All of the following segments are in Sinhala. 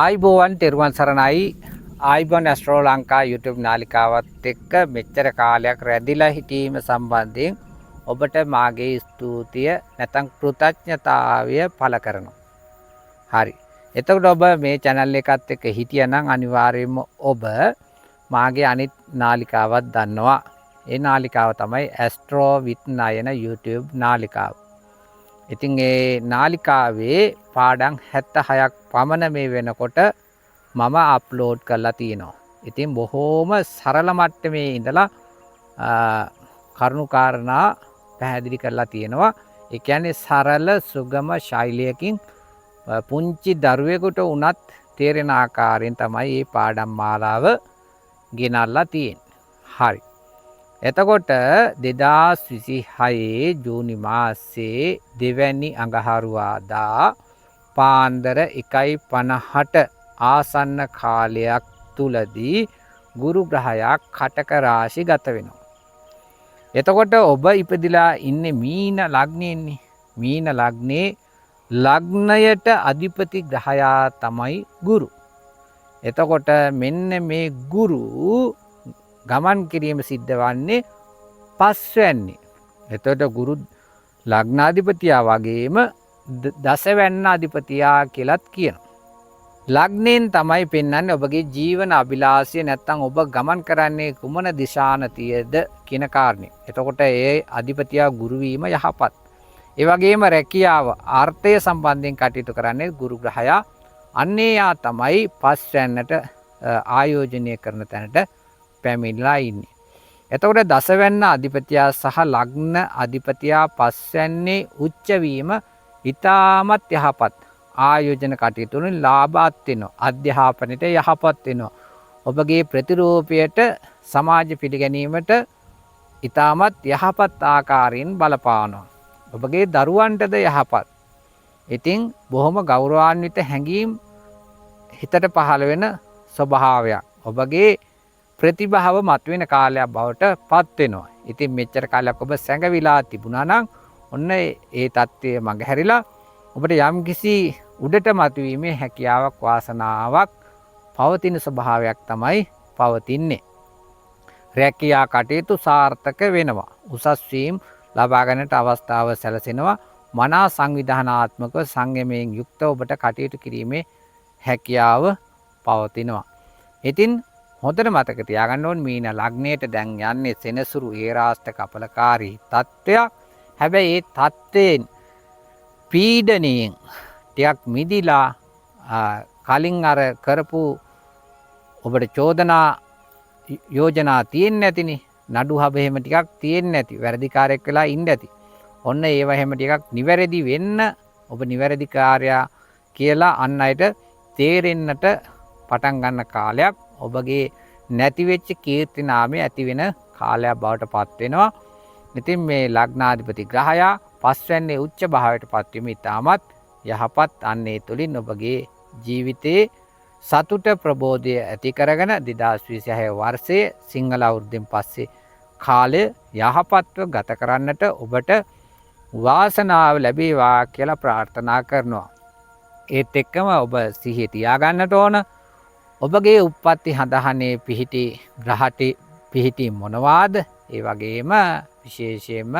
ආයිබෝවන් තෙරුවන් සරණයි ආයිබෝන් ඇස්ට්‍රෝ ලංකා YouTube නාලිකාවත් එක්ක මෙච්චර කාලයක් රැඳිලා හිටීම සම්බන්ධයෙන් ඔබට මාගේ ස්තුතිය නැත්නම් කෘතඥතාවය පළ කරනවා. හරි. එතකොට ඔබ මේ channel එකත් එක්ක හිටියනම් අනිවාර්යයෙන්ම ඔබ මාගේ අනිත් නාලිකාවක් දන්නවා. ඒ නාලිකාව තමයි ඇස්ට්‍රෝ with නයන YouTube නාලිකාව. ඉතින් ඒ නාලිකාවේ පාඩම් 76ක් පමණ මේ වෙනකොට මම අප්ලෝඩ් කරලා තියෙනවා. ඉතින් බොහෝම සරල මට්ටමේ ඉඳලා කරුණු කාරණා පැහැදිලි කරලා තියෙනවා. ඒ කියන්නේ සරල සුගම ශෛලියකින් පුංචි දරුවෙකුට උනත් තේරෙන ආකාරයෙන් තමයි මේ පාඩම් මාලාව ගෙනල්ලා තියෙන්නේ. හරි. එතකොට 2026 ජූනි මාසයේ දෙවැනි අඟහරුවාදා පාන්දර 1:50ට ආසන්න කාලයක් තුලදී ගුරු ග්‍රහයක් කටක රාශිගත වෙනවා. එතකොට ඔබ ඉපදිලා ඉන්නේ මීන ලග්නයේනේ. මීන ලග්නේ ලග්නයට අධිපති ග්‍රහයා තමයි ගුරු. එතකොට මෙන්න මේ ගුරු ගමන් කිරීම සිද්ධ වන්නේ පස්වැන්නේ. එතකොට ගුරු ලග්නාධිපතියා වගේම දසවැන්න අධිපතියා කියලත් කියනවා. ලග්නයෙන් තමයි පෙන්වන්නේ ඔබගේ ජීවන අභිලාෂය නැත්නම් ඔබ ගමන් කරන්නේ කුමන දිශානතියද කියන කාරණේ. එතකොට ඒ අධිපතියා ගුරු වීම යහපත්. ඒ වගේම රැකියාව ආර්ථය සම්බන්ධයෙන් කටයුතු කරන්නේ ගුරු ග්‍රහයා. අන්නේ යා තමයි පස්වැන්නට ආයෝජනය කරන තැනට පැමිණලා ඉන්නේ. එතකොට දසවැන්න අධිපතියා සහ ලග්න අධිපතියා පස්වැන්නේ උච්ච වීම ඉතාමත් යහපත්. ආයෝජන කටයුතු වලින් ලාභات වෙනවා. අධ්‍යාපනයට යහපත් වෙනවා. ඔබගේ ප්‍රතිරූපයට සමාජ පිළිගැනීමට ඉතාමත් යහපත් ආකාරයෙන් බලපානවා. ඔබගේ දරුවන්ටද යහපත්. ඉතින් බොහොම ගෞරවාන්විත හැඟීම් හිතට පහළ වෙන ස්වභාවයක්. ඔබගේ ප්‍රතිභාව මතුවෙන කාලයක් බවට පත් වෙනවා. ඉතින් මෙච්චර කාලයක් ඔබ සැඟවිලා තිබුණා නම් ඔන්න ඒ தත්ත්වය මගහැරිලා ඔබට යම්කිසි උඩට මතුවීමේ හැකියාවක් වාසනාවක් පවතින ස්වභාවයක් තමයි පවතින්නේ. රැකියා කටයුතු සාර්ථක වෙනවා. උසස් වීම් ලබා ගන්නට අවස්ථාව සැලසෙනවා. මනා සංවිධානාත්මකව සංයමයෙන් යුක්තව ඔබට කටයුතු කිරීමේ හැකියාව පවතිනවා. ඉතින් හොඳට මතක තියාගන්න ඕන මීන ලග්නයට දැන් යන්නේ සෙනසුරු ඒරාෂ්ට කපලකාරී තත්ත්වයක්. හැබැයි ඒ තත්ත්වයෙන් පීඩණයෙන් ටිකක් මිදිලා කලින් අර කරපු ඔබට චෝදනා යෝජනා තියෙන්නේ නැතිනේ. නඩු හබ එහෙම ටිකක් තියෙන්නේ නැති. වැරදිකාරයෙක් වෙලා ඉන්න ඇති. ඔන්න ඒව එහෙම ටිකක් නිවැරදි වෙන්න ඔබ නිවැරදි කාර්යයා කියලා අන් අයට තේරෙන්නට පටන් ගන්න කාලයක්. ඔබගේ නැති වෙච්ච කීර්ති නාමය ඇති වෙන කාලයක් බවට පත් වෙනවා. ඉතින් මේ ලග්නාධිපති ග්‍රහයා පස්වැන්නේ උච්ච භාවයට පත්වීම ඉතාමත් යහපත්. අන්නේ තුලින් ඔබගේ ජීවිතයේ සතුට ප්‍රබෝධය ඇති කරගෙන 2026 වර්ෂයේ සිංහල අවුරුද්දෙන් පස්සේ කාලය යහපත්ව ගත කරන්නට ඔබට වාසනාව ලැබේවා කියලා ප්‍රාර්ථනා කරනවා. ඒත් එක්කම ඔබ සිහිය තියාගන්නට ඕන ඔබගේ උප්පත්ති හඳහනේ පිහිටි ග්‍රහටි පිහිටි මොනවාද? ඒ වගේම විශේෂයෙන්ම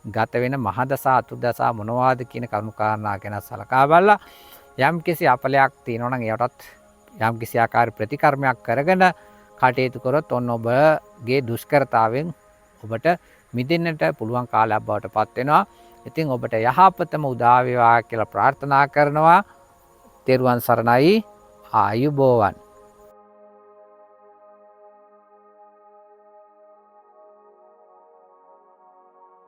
ගත වෙන මහදසා අතුරුදසා මොනවාද කියන කරුණු කාරණා ගැන සලකා බලලා යම්කිසි අපලයක් තියෙනවා නම් ඒවටත් යම්කිසි ආකාර ප්‍රතිකර්මයක් කරගෙන කටයුතු කරොත් ඔන්න ඔබගේ දුෂ්කරතාවෙන් ඔබට මිදෙන්නට පුළුවන් කාලයක් බවට පත් වෙනවා. ඉතින් ඔබට යහපතම උදා වේවා කියලා ප්‍රාර්ථනා කරනවා. තෙරුවන් සරණයි. ආයුබෝවන්.